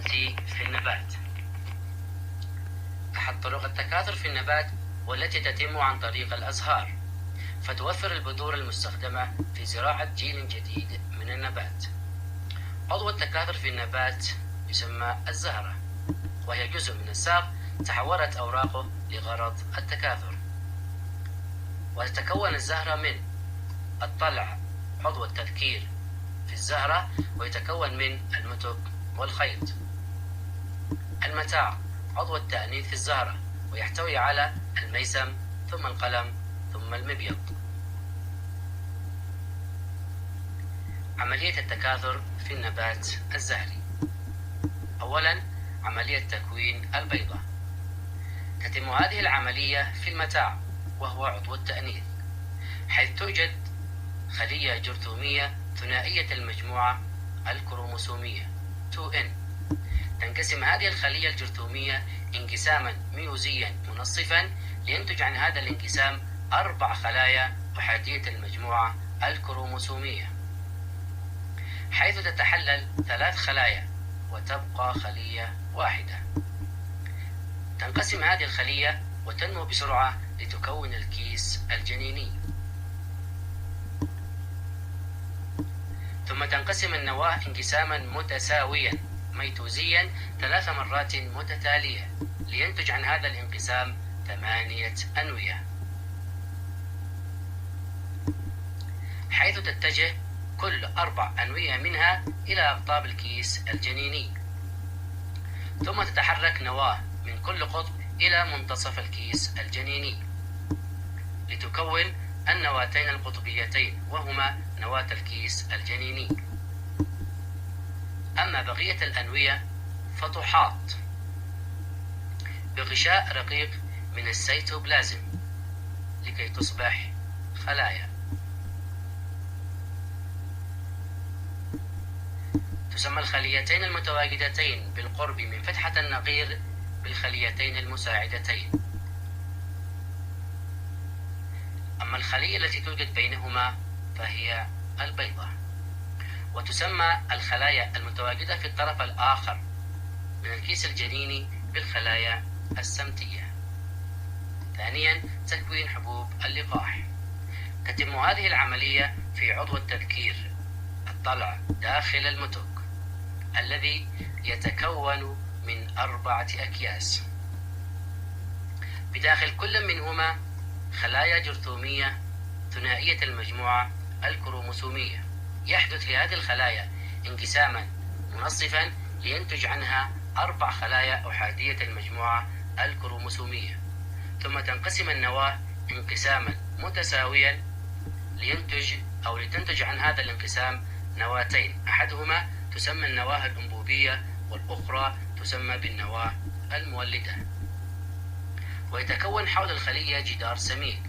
في النبات. أحد طرق التكاثر في النبات والتي تتم عن طريق الأزهار، فتوفر البذور المستخدمة في زراعة جيل جديد من النبات. عضو التكاثر في النبات يسمى الزهرة، وهي جزء من الساق تحولت أوراقه لغرض التكاثر. وتتكون الزهرة من الطلع عضو التذكير في الزهرة، ويتكون من المتك والخيط. المتاع عضو التأنيث في الزهرة، ويحتوي على الميسم ثم القلم ثم المبيض. عملية التكاثر في النبات الزهري. أولا، عملية تكوين البيضة. تتم هذه العملية في المتاع وهو عضو التأنيث، حيث توجد خلية جرثومية ثنائية المجموعة الكروموسومية 2N. تنقسم هذه الخلية الجرثومية انقساما ميوزيا منصفا لينتج عن هذا الانقسام 4 خلايا أحادية المجموعة الكروموسومية، حيث تتحلل 3 خلايا وتبقى خلية واحدة. تنقسم هذه الخلية وتنمو بسرعة لتكون الكيس الجنيني. ثم تنقسم النواة انقساما متساويا ميتوزيا 3 مرات متتالية لينتج عن هذا الانقسام 8 أنوية، حيث تتجه كل 4 أنوية منها إلى أقطاب الكيس الجنيني. ثم تتحرك نواة من كل قطب إلى منتصف الكيس الجنيني لتكون النواتين القطبيتين، وهما نواة الكيس الجنيني. أما بقية الأنوية فتحاط بغشاء رقيق من السيتوبلازم لكي تصبح خلايا. تسمى الخليتين المتواجدتين بالقرب من فتحة النقير بالخليتين المساعدتين. أما الخلية التي توجد بينهما فهي البيضة. وتسمى الخلايا المتواجدة في الطرف الآخر من الكيس الجنيني بالخلايا السمتية. ثانيا، تكوين حبوب اللقاح. تتم هذه العملية في عضو التذكير الطلع داخل المتك، الذي يتكون من 4 أكياس، بداخل كل منهما خلايا جرثومية ثنائية المجموعة الكروموسومية. يحدث لهذه الخلايا انقساما منصفا لينتج عنها 4 خلايا أحادية المجموعة الكروموسومية. ثم تنقسم النواة انقساما متساويا لتنتج عن هذا الانقسام نواتين، أحدهما تسمى النواة الأنبوبية والأخرى تسمى بالنواة المولدة. ويتكون حول الخلية جدار سميك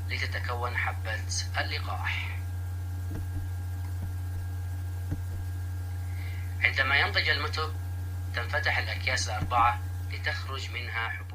لتتكون حبة اللقاح. عندما ينضج المتك تنفتح الأكياس ال4 لتخرج منها حبوب